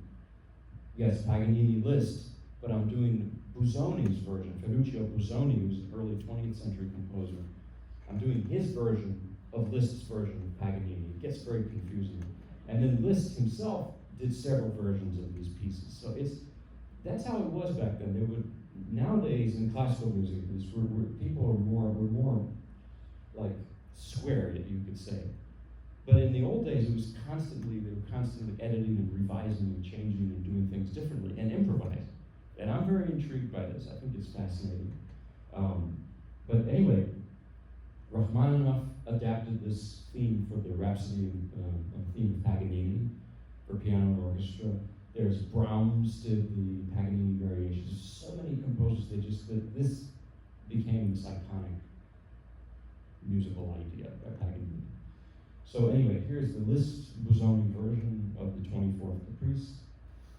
yes, Paganini Liszt, but I'm doing Busoni's version, Ferruccio Busoni, who's an early 20th century composer. I'm doing his version of Liszt's version of Paganini. It gets very confusing. And then Liszt himself did several versions of these pieces. So that's how it was back then. Nowadays in classical music, we're more like squared, you could say. But in the old days, they were constantly editing and revising and changing and doing things differently and improvising. And I'm very intrigued by this. I think it's fascinating. But anyway, Rachmaninoff adapted this theme for the Rhapsody theme of Paganini for piano and orchestra. There's Brahms did the Paganini variations. There's so many composers, this became this iconic musical idea by Paganini. So anyway, here's the Liszt-Busoni version of the 24th Caprice.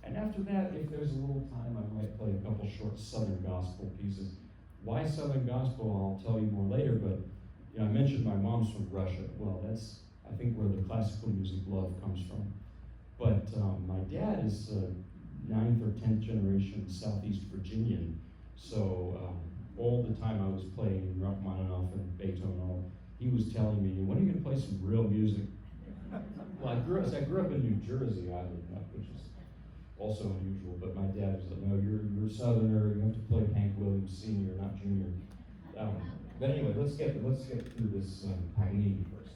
And after that, if there's a little time, I might play a couple short Southern Gospel pieces. Why Southern Gospel, I'll tell you more later, but I mentioned my mom's from Russia. Well, that's, I think, where the classical music love comes from. But my dad is 9th or 10th generation Southeast Virginian. So all the time I was playing Rachmaninoff and Beethoven, he was telling me, when are you going to play some real music? Well, I grew up in New Jersey, oddly enough, which is also unusual, but my dad was like, no, you're a Southerner, you have to play Hank Williams Sr., not Junior. But anyway, let's get through this Paganini first.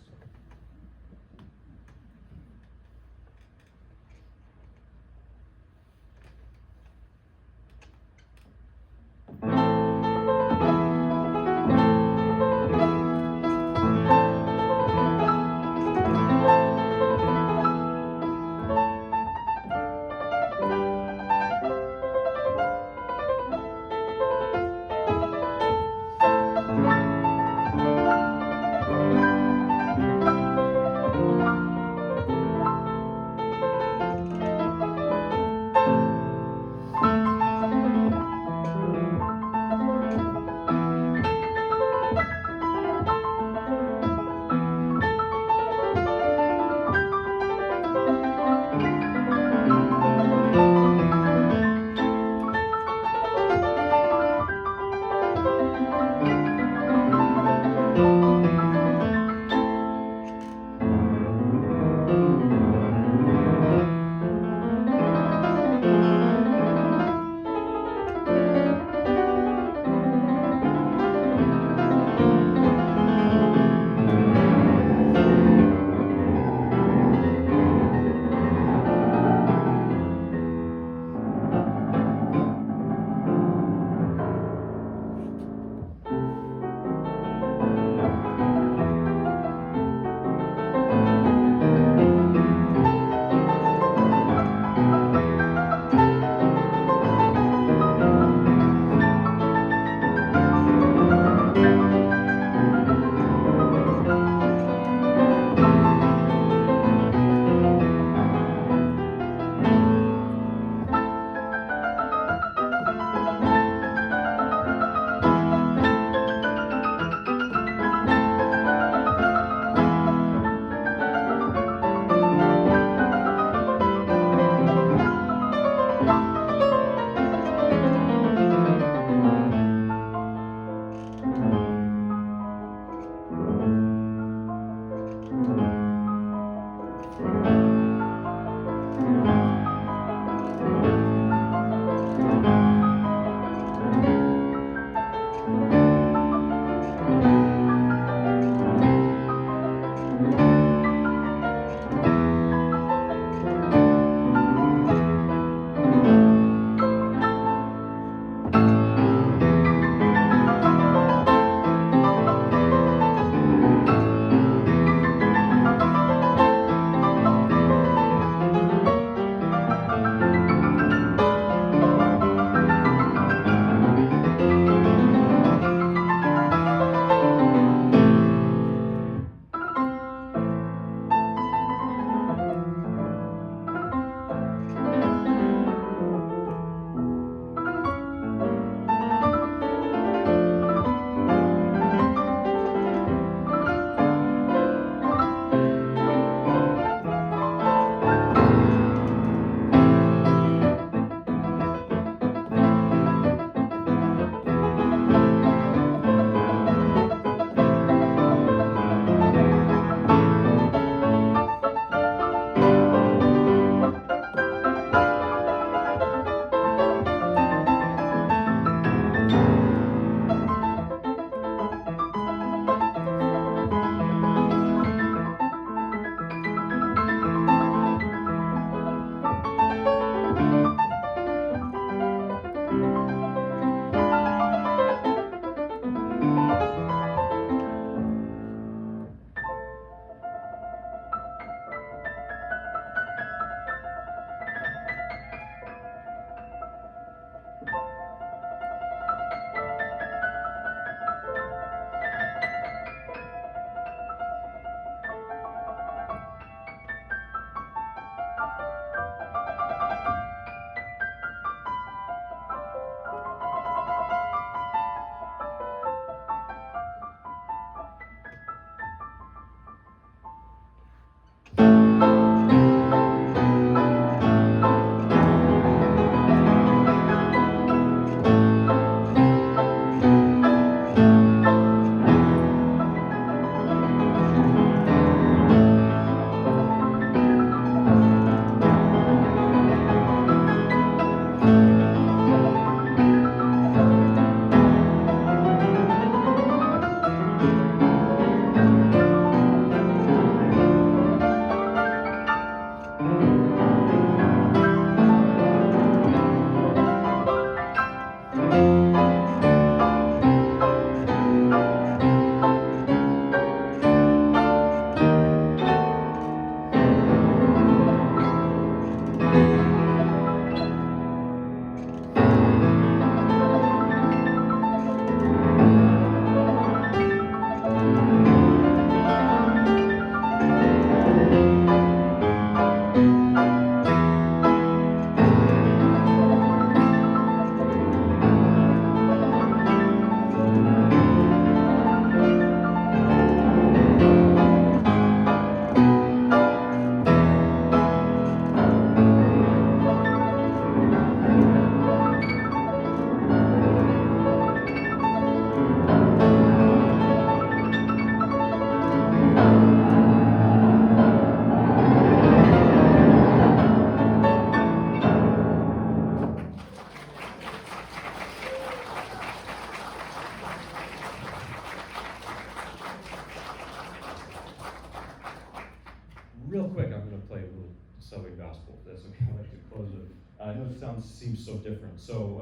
that's okay. I like to close it. I know it seems so different. So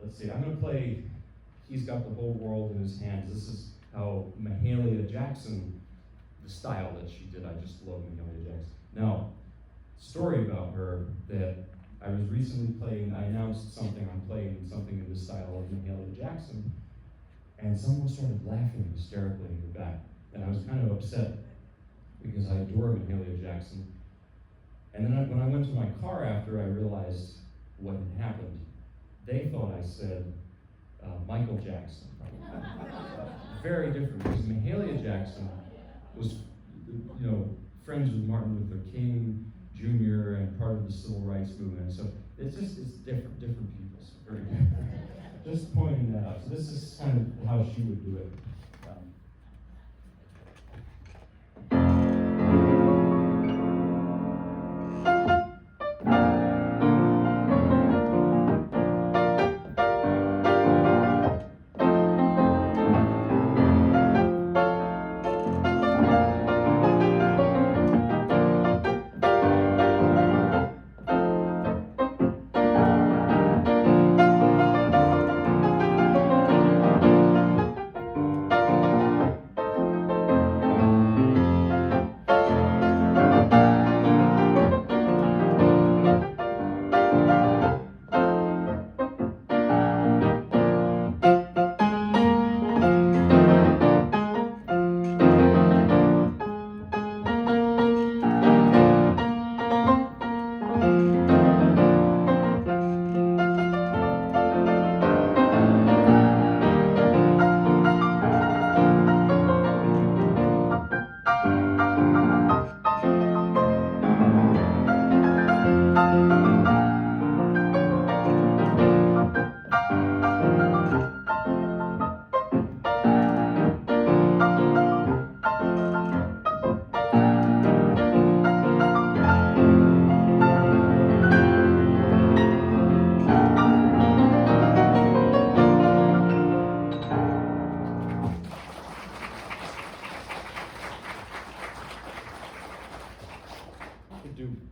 let's see. I'm going to play He's Got the Whole World in His Hands. This is how Mahalia Jackson, the style that she did. I just love Mahalia Jackson. Now, story about her that I was recently playing. I announced something. I'm playing something in the style of Mahalia Jackson, and someone started laughing hysterically in the back, and I was kind of upset because I adore Mahalia Jackson. And then when I went to my car after, I realized what had happened. They thought I said Michael Jackson. Very different, because Mahalia Jackson was, friends with Martin Luther King Jr. and part of the civil rights movement. So it's different people. So very different. Just pointing that out. So this is kind of how she would do it.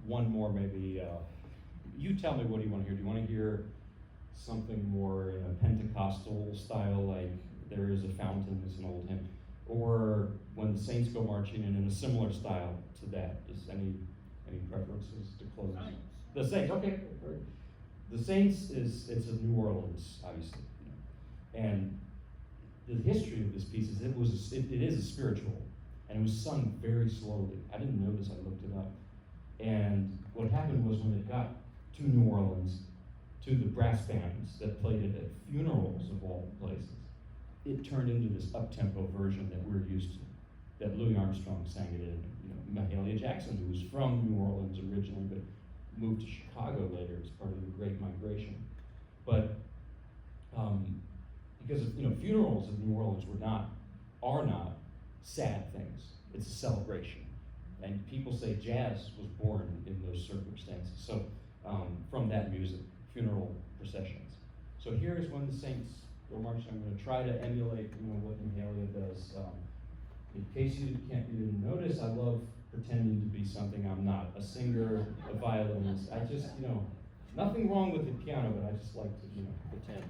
One more maybe. You tell me, what do you want to hear? Do you want to hear something more in a Pentecostal style, like There Is a Fountain is an old hymn, or When the Saints Go Marching in a similar style to that? Just any preferences to close? The Saints, okay. The Saints it's a New Orleans, obviously, and the history of this piece is it is a spiritual, and it was sung very slowly. I didn't notice. I looked it up. And what happened was, when it got to New Orleans, to the brass bands that played it at funerals of all places, it turned into this up-tempo version that we're used to, that Louis Armstrong sang it in. Mahalia Jackson, who was from New Orleans originally, but moved to Chicago later as part of the Great Migration. But because funerals in New Orleans are not sad things. It's a celebration. And people say jazz was born in those circumstances. So from that music, funeral processions. So here is When the Saints Go Marching. I'm going to try to emulate what Mahalia does. In case you didn't notice, I love pretending to be something I'm not. A singer, a violinist. I just, nothing wrong with the piano, but I just like to, pretend.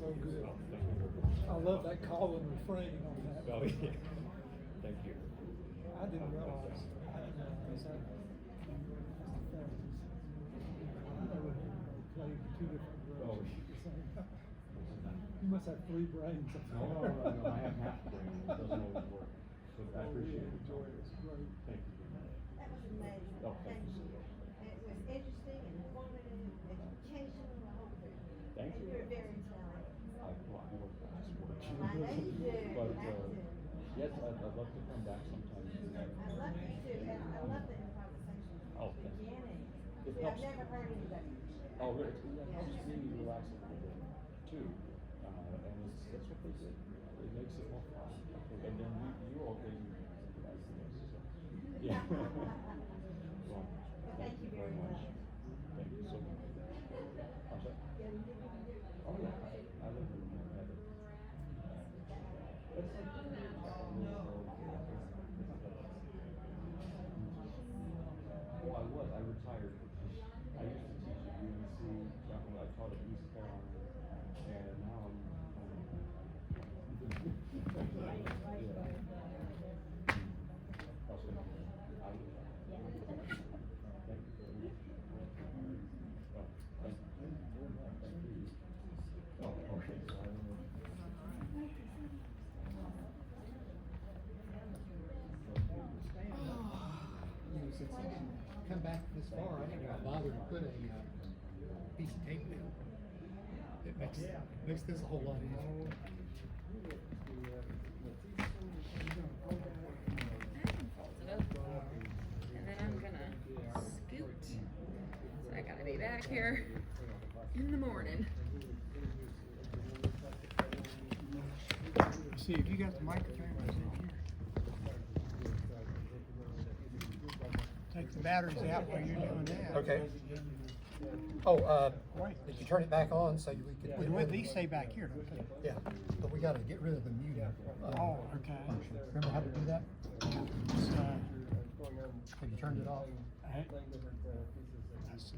so good. I love that call and refrain on that. Oh, yeah. Thank you. I didn't realize that. They would play two different Oh, versions at the same time. You must have three brains. No, I have half the brain. It doesn't always work. But I appreciate it. Enjoy it. It's great. Thank you. That was amazing. Oh, thank you. It was interesting, informative, educational, the whole thing. Thank And you. you're very talented. I work fast work. I know you do. But, I do. yes, I'd love to come back sometime. I love you too, and I love the improvisation from Oh, the thank you. beginning. It See, I've helps. never heard anybody. Oh, really? It helps me relax a little bit too. And that's what they did. It makes it more fun. And then you all gave me some ideas. So, yeah. Well, Thank you very much. Thank you so much. I'm sorry? Oh, yeah. I live in Manhattan. It's like, well, I was. I retired. I used to teach at UNC. I taught at East Carolina, and now I'm. You know, since I didn't come back this far, I didn't bother to put a piece of tape down. It makes this a whole lot easier. And then I'm gonna scoot. So I gotta be back here in the morning. See, if you got the microphone, it's in here. Take the batteries out while you're doing that. Okay. Oh, Wait. did you turn it back on so we could? Well, these stay back here, don't they? Yeah, but we gotta get rid of the muting. Oh, okay. Function. Remember how to do that? It's, Have you turned it off? let's see.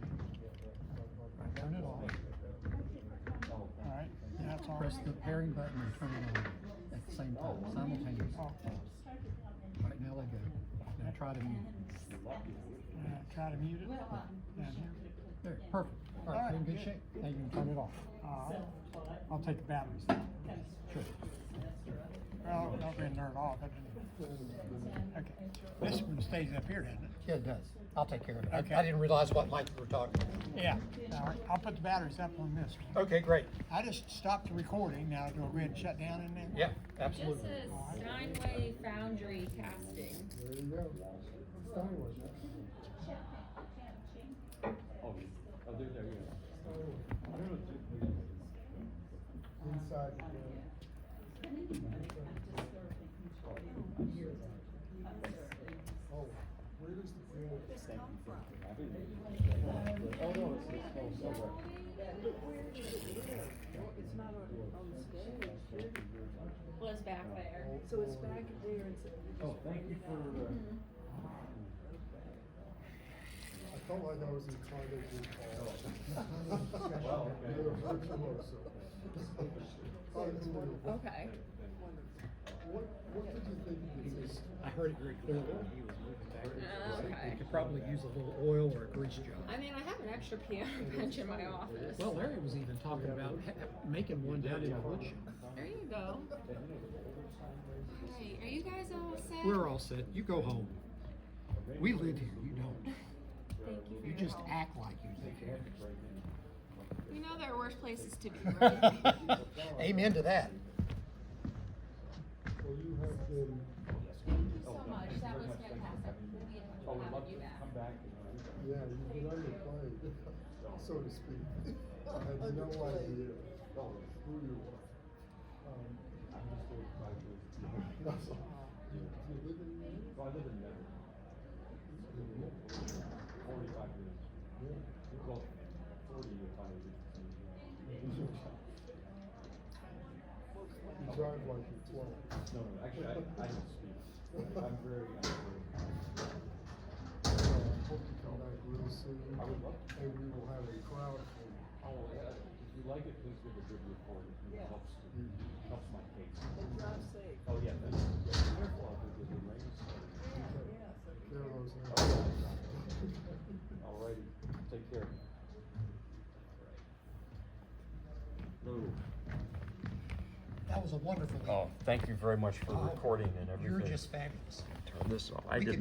Right, turn it off. All right, now it's on. Press the pairing button and turn it on at the same time, simultaneously. Oh, Right, now let go. Now try to mute. try to mute it down here. There, perfect. All right, you're in good shape. Now you can turn it off. I'll take the batteries out. Sure. Well, don't really turn it off. Okay. This one stays up here, doesn't it? Yeah, it does. I'll take care of it. Okay. I didn't realize what mic you were talking about. Yeah. All right. I'll put the batteries up on this one. Okay, great. I just stopped the recording. Now do I go ahead and shut down in there? Yeah, This absolutely. is Steinway Foundry Casting. There you go. Steinway. Oh, there you go. I don't know. Inside. Oh, where does the bill? Oh, no, it's somewhere. Was back there. So it's back there and Oh, thank you for, I felt like I was in Carnegie Hall. Well, okay. You're a virtuoso. Oh, that's wonderful. Okay. What did you think of this? I heard it very clearly when he was moving back there. Okay. You could probably use a little oil or a grease job. I mean, I have an extra piano bench in my office. Well, Larry was even talking about making one down in the woodshed. There you go. Alright, are you guys all set? We're all set. You go home. We live here. You don't. Thank you. You just act like you live here. You know there are worse places to be, right? Amen to that. Well, you have been, Thank you so much. That was fantastic. We'll be in touch. Oh, We'll we'd love have to you back. come back. yeah, you've been underplayed, so to speak. I had no idea who you were. I'm just a graduate. That's all. Do you live in Maine? So I live in Denver. 45 years. Well, 40 if I was You drive like you're 12. No, actually, I don't speak. I'm very I hope you come back real soon. I would love to. And we will have a crowd for you. Oh, yeah. you like it, please give a good report. It Yeah. helps my case. And drive safe. Oh, yeah, thank you. Yeah, be careful out there with the rain. Yeah. Care of those Oh, yeah. All righty, take care. Hello. That was a wonderful. Oh, thank you very much for recording and everything. You're just fabulous. Turn this off. I We didn't.